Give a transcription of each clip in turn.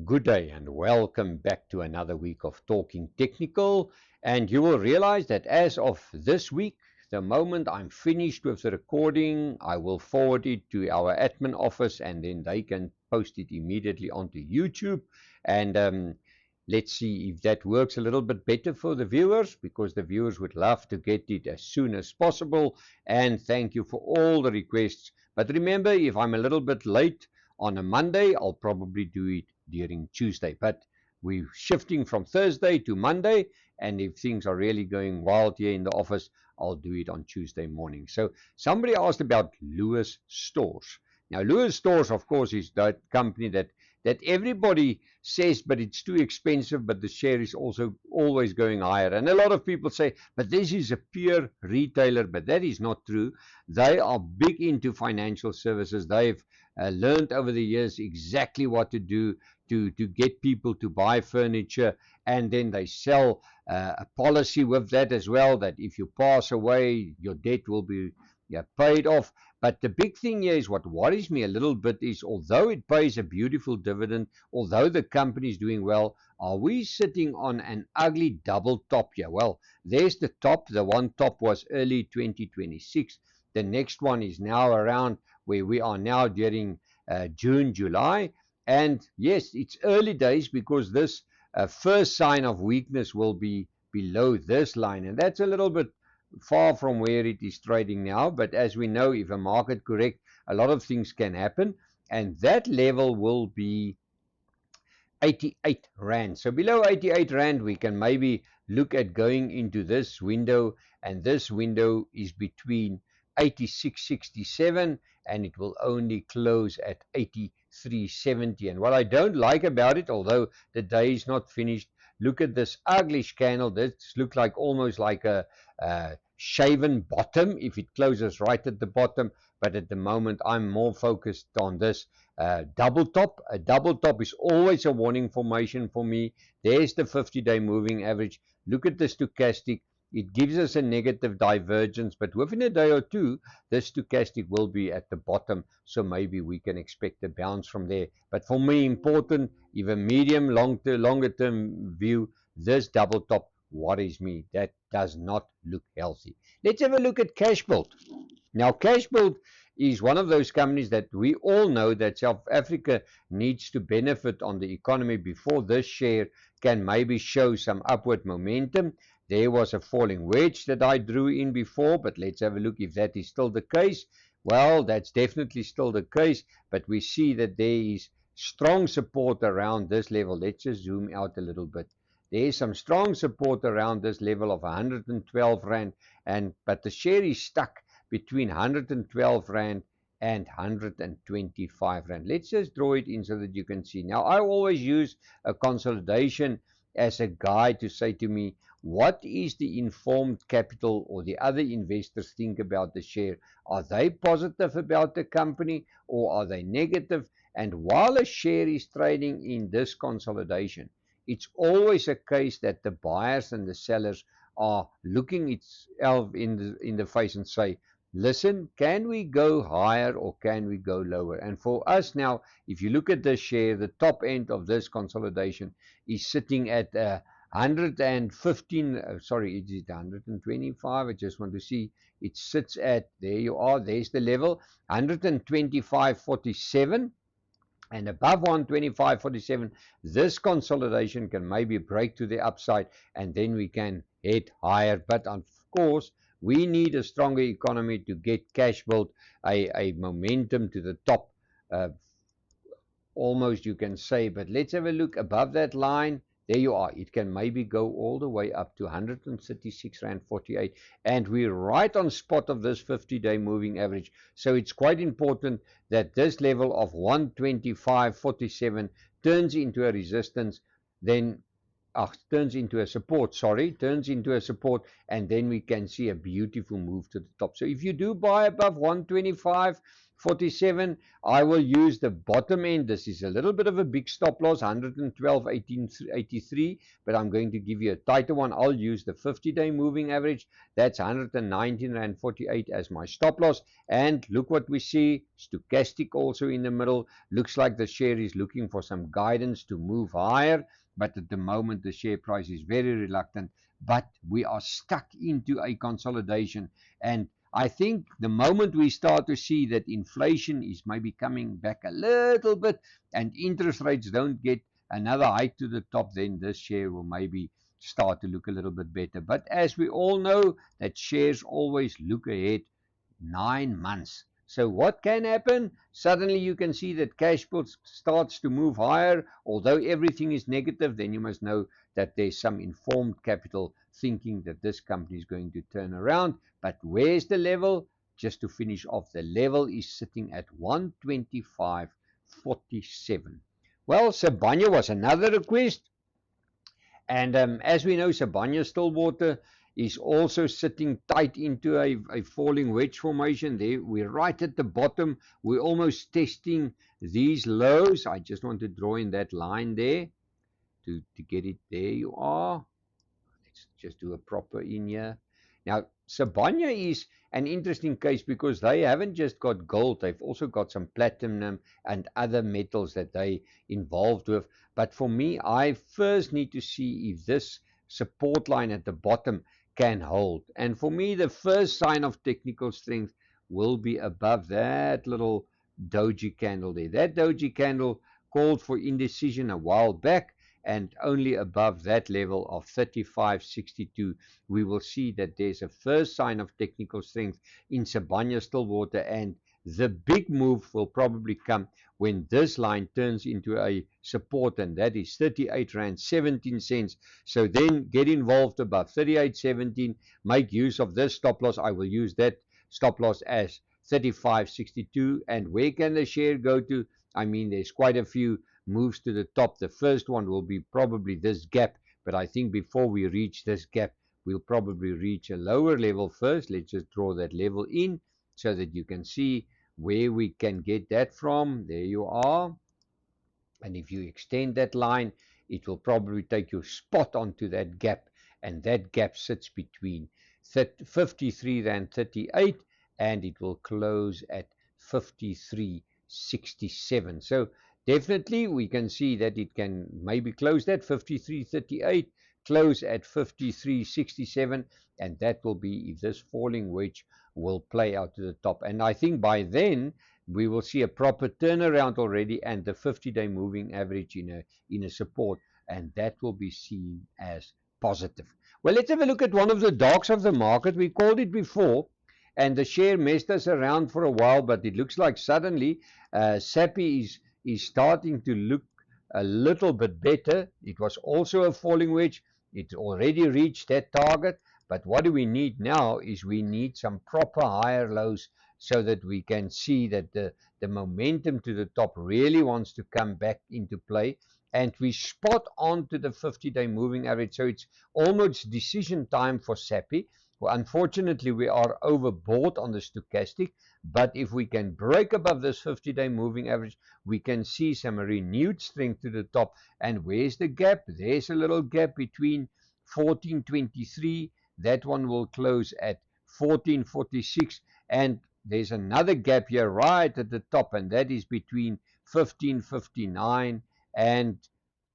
Good day and welcome back to another week of Talking Technical. And you will realize that as of this week, the moment I'm finished with the recording, I will forward it to our admin office and then they can post it immediately onto YouTube. And let's see if that works a little bit better for the viewers because the viewers would love to get it as soon as possible. And thank you for all the requests. But remember, if I'm a little bit late, on a Monday, I'll probably do it during Tuesday. But we're shifting from Thursday to Monday, and if things are really going wild here in the office, I'll do it on Tuesday morning. So somebody asked about Lewis Stores. Now, Lewis Stores, of course, is that company that everybody says, but it's too expensive, but the share is also always going higher. And a lot of people say, but this is a pure retailer, but that is not true. They are big into financial services. They've learned over the years exactly what to do to get people to buy furniture, and then they sell a policy with that as well, that if you pass away, your debt will be paid off. But the big thing here is what worries me a little bit is, although it pays a beautiful dividend, although the company is doing well, are we sitting on an ugly double top here? Well, there's the top. The one top was early 2026. The next one is now around where we are now during June, July. And yes, it's early days because this first sign of weakness will be below this line. And that's a little bit far from where it is trading now. But as we know, if a market correct, a lot of things can happen. And that level will be 88 Rand. So below 88 Rand, we can maybe look at going into this window. And this window is between 86.67 and it will only close at 83.70. And what I don't like about it, although the day is not finished, look at this ugly candle. This looks like almost like a shaven bottom if it closes right at the bottom. But at the moment, I'm more focused on this double top. A double top is always a warning formation for me. There's the 50-day moving average. Look at the stochastic. It gives us a negative divergence, but within a day or two, this stochastic will be at the bottom, so maybe we can expect a bounce from there. But for me, important, if a medium, longer term view, this double top worries me. That does not look healthy. Let's have a look at Cashbuild. Now, Cashbuild is one of those companies that we all know that South Africa needs to benefit on the economy before this share can maybe show some upward momentum. There was a falling wedge that I drew in before, but let's have a look if that is still the case. Well, that's definitely still the case, but we see that there is strong support around this level. Let's just zoom out a little bit. There is some strong support around this level of 112 Rand, but the share is stuck between 112 Rand and 125 Rand. Let's just draw it in so that you can see. Now, I always use a consolidation as a guide to say to me, what is the informed capital or the other investors think about the share? Are they positive about the company or are they negative? And while a share is trading in this consolidation, it's always a case that the buyers and the sellers are looking itself in the face and say, listen, can we go higher or can we go lower? And for us now, if you look at this share, the top end of this consolidation is sitting at 115, sorry, is it 125? I just want to see. It sits at, there you are, there's the level, 125.47. And above 125.47, this consolidation can maybe break to the upside and then we can head higher. But of course, we need a stronger economy to get Cashbuild a momentum to the top, almost you can say. But let's have a look above that line. There you are. It can maybe go all the way up to 136 Rand 48. And we're right on spot of this 50-day moving average. So it's quite important that this level of 125.47 turns into a resistance, then turns into a support, turns into a support, and then we can see a beautiful move to the top. So if you do buy above 125, 47. I will use the bottom end. This is a little bit of a big stop loss, 112.83, but I'm going to give you a tighter one. I'll use the 50-day moving average. That's 119.48 as my stop loss. And look what we see, stochastic also in the middle. Looks like the share is looking for some guidance to move higher, but at the moment the share price is very reluctant. But we are stuck into a consolidation, and I think the moment we start to see that inflation is maybe coming back a little bit and interest rates don't get another hike to the top, then this share will maybe start to look a little bit better. But as we all know, that shares always look ahead 9 months. So what can happen? Suddenly you can see that cash pool starts to move higher. Although everything is negative, then you must know that there's some informed capital thinking that this company is going to turn around. But where's the level? Just to finish off, the level is sitting at 125.47. Well, Sibanye was another request. And as we know, Sibanye-Stillwater is also sitting tight into a falling wedge formation there. We're right at the bottom. We're almost testing these lows. I just want to draw in that line there to get it. There you are. Let's just do a proper in here. Now, Sibanye is an interesting case because they haven't just got gold, they've also got some platinum and other metals that they involved with. But for me, I first need to see if this support line at the bottom can hold. And for me, the first sign of technical strength will be above that little doji candle there. That doji candle called for indecision a while back, and only above that level of 35.62 we will see that there's a first sign of technical strength in Sibanye-Stillwater, and the big move will probably come when this line turns into a support, and that is 38 rand 17 cents. So then get involved above 38.17, make use of this stop loss. I will use that stop loss as 35.62. And where can the share go to? I mean, there's quite a few moves to the top. The first one will be probably this gap, but I think before we reach this gap, we'll probably reach a lower level first. Let's just draw that level in so that you can see where we can get that from. There you are. And if you extend that line, it will probably take you spot onto that gap, and that gap sits between 53 rand 38 and it will close at 53.67. So definitely we can see that it can maybe close at 53.38, close at 53.67, and that will be if this falling wedge will play out to the top. And I think by then we will see a proper turnaround already, and the 50-day moving average in a support, and that will be seen as positive. Well, let's have a look at one of the dogs of the market. We called it before, and the share messed us around for a while, but it looks like suddenly SAPI is starting to look a little bit better. It was also a falling wedge. It already reached that target, but what do we need now is we need some proper higher lows so that we can see that the momentum to the top really wants to come back into play. And we spot on to the 50-day moving average. So it's almost decision time for SAPI. Well, unfortunately, we are overbought on the stochastic. But if we can break above this 50-day moving average, we can see some renewed strength to the top. And where's the gap? There's a little gap between 14.23. That one will close at 14.46. And there's another gap here right at the top, and that is between 15.59 and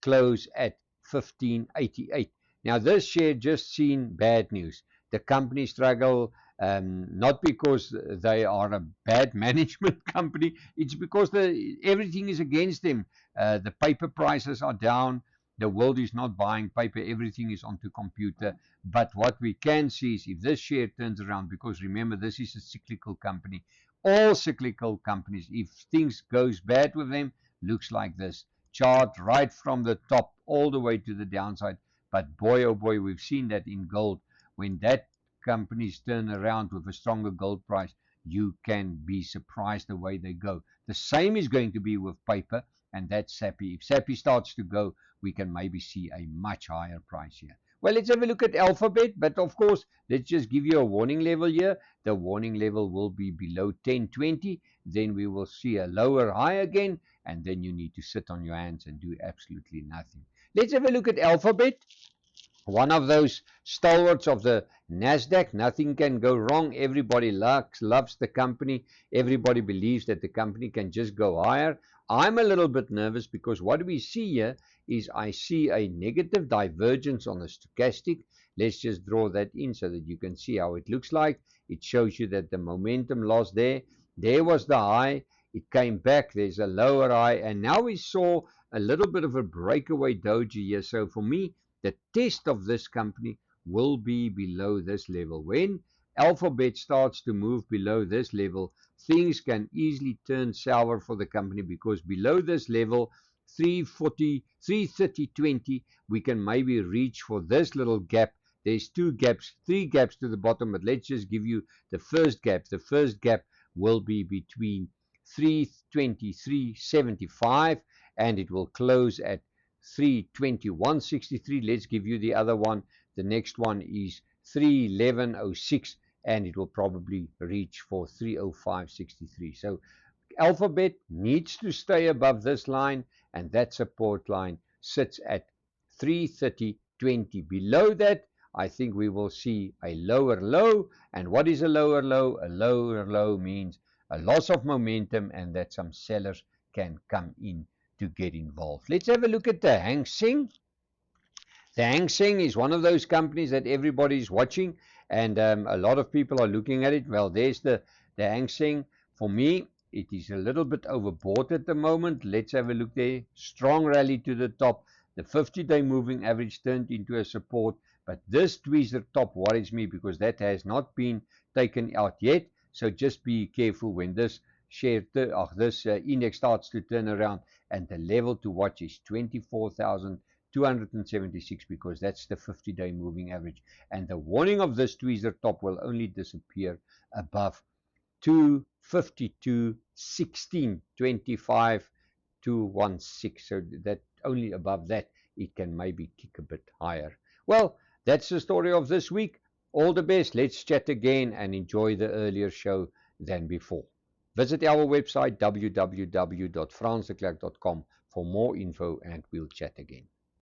close at 15.88. Now, this share just seen bad news. The company struggle, not because they are a bad management company. It's because everything is against them. The paper prices are down. The world is not buying paper. Everything is onto computer. But what we can see is if this share turns around, because remember, this is a cyclical company. All cyclical companies, if things goes bad with them, looks like this. Chart right from the top all the way to the downside. But boy, oh boy, we've seen that in gold. When that companies turn around with a stronger gold price, you can be surprised the way they go. The same is going to be with paper, and that's SAPI. If SAPI starts to go, we can maybe see a much higher price here. Well, let's have a look at Alphabet, but of course, let's just give you a warning level here. The warning level will be below 1020. Then we will see a lower high again, and then you need to sit on your hands and do absolutely nothing. Let's have a look at Alphabet, one of those stalwarts of the Nasdaq. Nothing can go wrong. Everybody loves the company. Everybody believes that the company can just go higher. I'm a little bit nervous because what we see here is I see a negative divergence on the stochastic. Let's just draw that in so that you can see how it looks like. It shows you that the momentum loss there was the high. It came back. There's a lower high, and now we saw a little bit of a breakaway doji here. So for me, the test of this company will be below this level. When Alphabet starts to move below this level, things can easily turn sour for the company, because below this level, 340, 330.20, we can maybe reach for this little gap. There's three gaps to the bottom, but let's just give you the first gap. The first gap will be between 323.75, and it will close at 321.63. Let's give you the other one. The next one is 311.06, and it will probably reach for 305.63. So Alphabet needs to stay above this line, and that support line sits at 330.20. Below that, I think we will see a lower low. And what is a lower low? A lower low means a loss of momentum, and that some sellers can come in to get involved. Let's have a look at the Hang Seng. The Hang Seng is one of those companies that everybody is watching, and a lot of people are looking at it. Well, there's the Hang Seng. For me, it is a little bit overbought at the moment. Let's have a look there. Strong rally to the top. The 50-day moving average turned into a support, but this tweezer top worries me because that has not been taken out yet. So just be careful when this index starts to turn around, and the level to watch is 24,276, because that's the 50-day moving average, and the warning of this tweezer top will only disappear above 252.16, 25,216. So that only above that it can maybe kick a bit higher. Well, that's the story of this week. All the best. Let's chat again and enjoy the earlier show than before. Visit our website www.fransdeklerk.com for more info, and we'll chat again.